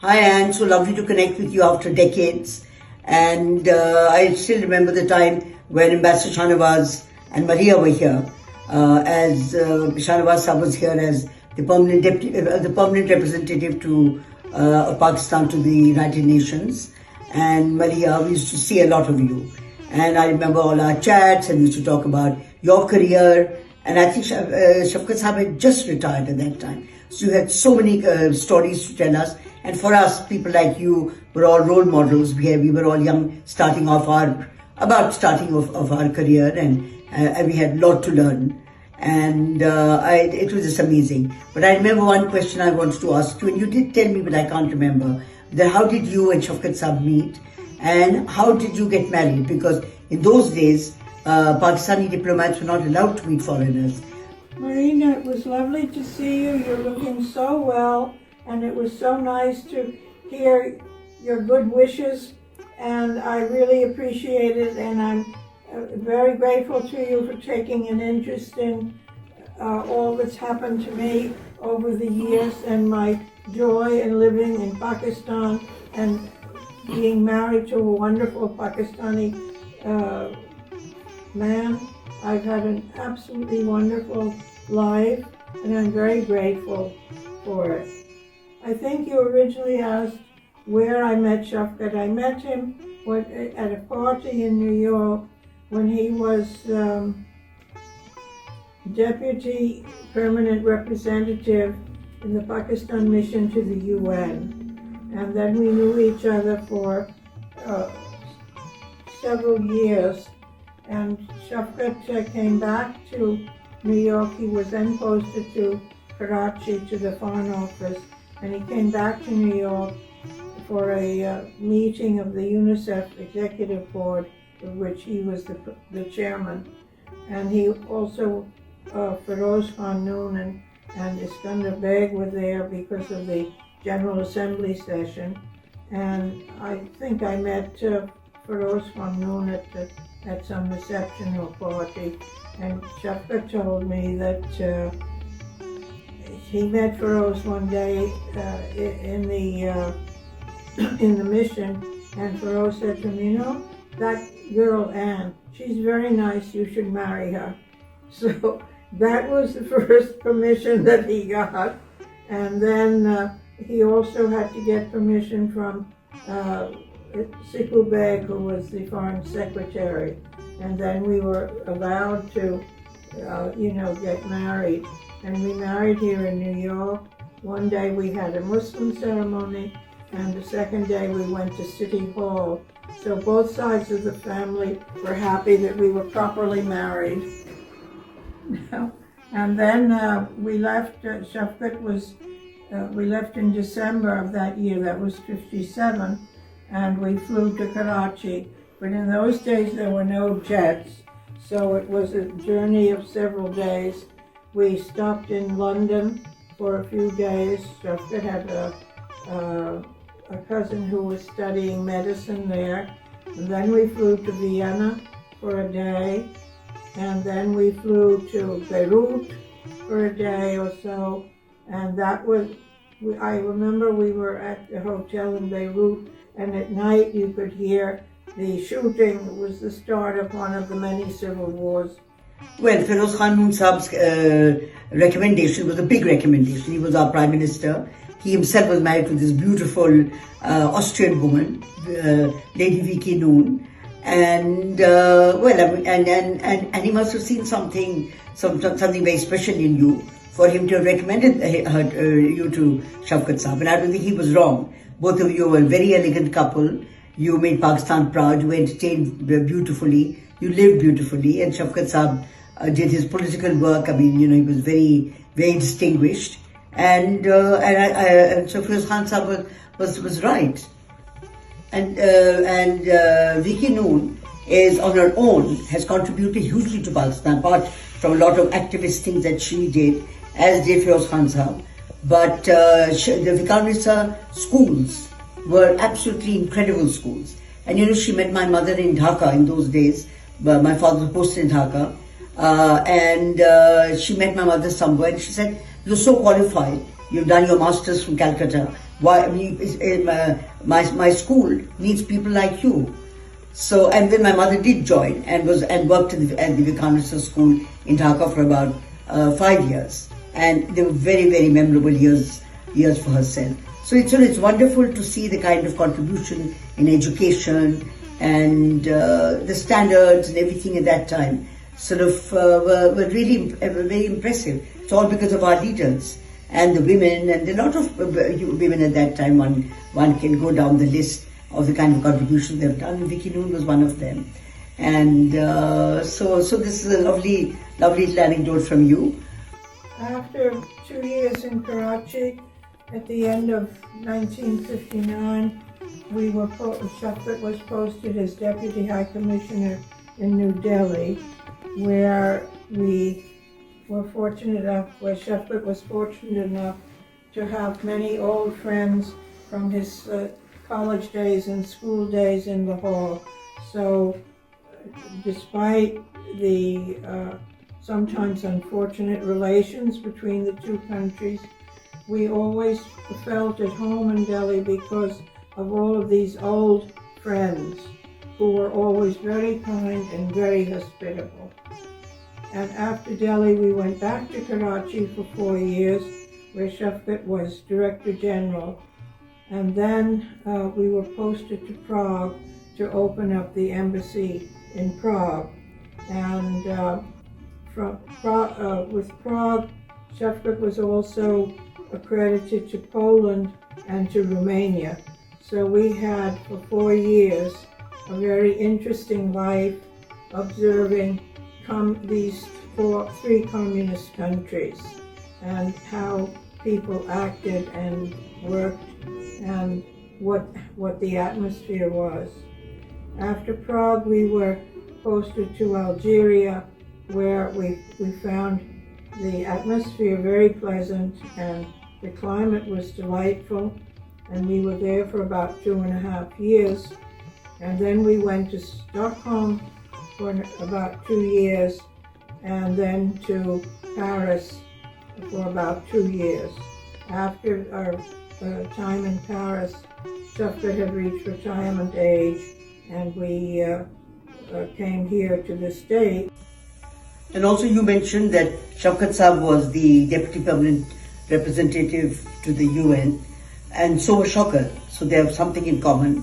Hi Anne, so lovely to connect with you after decades. And I still remember the time when Ambassador Shahnawaz and Maria were here, as Shahnawaz Sahib was here as the permanent representative to of Pakistan to the United Nations. And Maria, we used to see a lot of you. And I remember all our chats, and we used to talk about your career. And I think Shafqat Sahib had just retired at that time. So you had so many stories to tell us. And for us, people like you were all role models. We were all young, starting off our career, and we had a lot to learn. And it was just amazing. But I remember one question I wanted to ask you, and you did tell me, but I can't remember. That how did you and Shafqat Sahib meet? And how did you get married? Because in those days, Pakistani diplomats were not allowed to meet foreigners. Marina, it was lovely to see you. You're looking so well, and it was so nice to hear your good wishes, and I really appreciate it, and I'm very grateful to you for taking an interest in all that's happened to me over the years and my joy in living in Pakistan and being married to a wonderful Pakistani man. I've had an absolutely wonderful life, and I'm very grateful for it. I think you originally asked where I met Shafqat. I met him at a party in New York when he was Deputy Permanent Representative in the Pakistan mission to the UN. And then we knew each other for several years. And Shafqat came back to New York. He was then posted to Karachi to the Foreign Office, and he came back to New York for a meeting of the UNICEF Executive Board, of which he was the chairman. And he also, Feroz Khan Noon and Iskandar Beg were there because of the General Assembly session. And I think I met Feroz Khan Noon at some reception or party, and Shafqat told me that he met Feroz one day in the mission, and Feroz said to me, that girl Anne, she's very nice, you should marry her. So that was the first permission that he got, and then he also had to get permission from Siku Beg, who was the Foreign Secretary, and then we were allowed to, get married. And we married here in New York. One day we had a Muslim ceremony, and the second day we went to City Hall. So both sides of the family were happy that we were properly married. And then we left, Shafqat was, we left in December of that year, that was 57. And we flew to Karachi. But in those days there were no jets, so it was a journey of several days. We stopped in London for a few days. Shafqat had a cousin who was studying medicine there. And then we flew to Vienna for a day. And then we flew to Beirut for a day or so. And that was, I remember we were at the hotel in Beirut, and at night you could hear the shooting. It was the start of one of the many civil wars. Well, Feroz Khan Noon Saab's recommendation was a big recommendation. He was our Prime Minister. He himself was married to this beautiful Austrian woman, Lady Vicky Noon. And and he must have seen something very special in you for him to have recommended you to Shafqat Sahib. And I don't think he was wrong. Both of you were a very elegant couple. You made Pakistan proud. You entertained beautifully. You lived beautifully. And Shafqat Sahib did his political work. I mean, he was very, very distinguished. And so Feroz Khan Sahib was right. And Vicky Noon is on her own has contributed hugely to Pakistan, apart from a lot of activist things that she did, as did Feroz Khan Sahib. But the Vikarnisa schools were absolutely incredible schools. And she met my mother in Dhaka in those days. My father was posted in Dhaka. And she met my mother somewhere, and she said, "You're so qualified. You've done your masters from Calcutta. why, I mean, my school needs people like you. So, and then my mother did join and worked at the Vivekananda School in Dhaka for about 5 years, and they were very, very memorable years for herself. So it's wonderful to see the kind of contribution in education and the standards and everything at that time sort of were really very impressive. It's all because of our leaders and the women, and a lot of women at that time. One can go down the list of the kind of contributions they've done. Vicky Noon was one of them. And so this is a lovely little anecdote from you. After 2 years in Karachi, at the end of 1959, Shafqat was posted as Deputy High Commissioner in New Delhi, where Shafqat was fortunate enough to have many old friends from his college days and school days in Lahore. So despite the sometimes unfortunate relations between the two countries, we always felt at home in Delhi because of all of these old friends who were always very kind and very hospitable. And after Delhi, we went back to Karachi for 4 years, where Shafqat was Director General. And then we were posted to Prague to open up the embassy in Prague. And with Prague, Shafqat was also accredited to Poland and to Romania. So we had for 4 years a very interesting life observing these three communist countries and how people acted and worked and what the atmosphere was. After Prague, we were posted to Algeria, where we found the atmosphere very pleasant and the climate was delightful, and we were there for about 2.5 years. And then we went to Stockholm for about 2 years, and then to Paris for about 2 years. After our time in Paris, Shafqat had reached retirement age, and we came here to the States. And also you mentioned that Shafqat Saab was the Deputy Permanent Representative to the UN, and so was Shaukat. So they have something in common.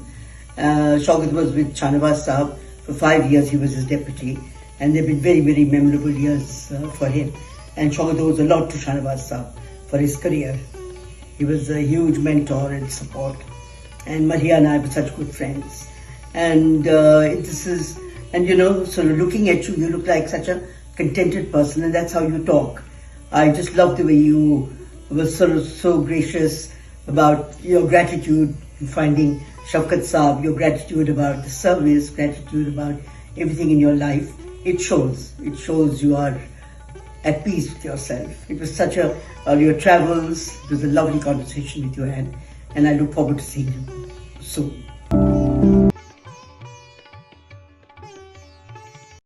Shaukat was with Shahnawaz Saab. For 5 years he was his deputy, and they've been very, very memorable years for him. And Shaukat owes a lot to Shahnawaz Saab for his career. He was a huge mentor and support. And Maria and I were such good friends. And sort of looking at you, you look like such a contented person, and that's how you talk. I just love the way you were sort of so gracious about your gratitude in finding Shafqat Saab, your gratitude about the service, gratitude about everything in your life. It shows you are at peace with yourself. It was such your travels, it was a lovely conversation with you, and I look forward to seeing you soon.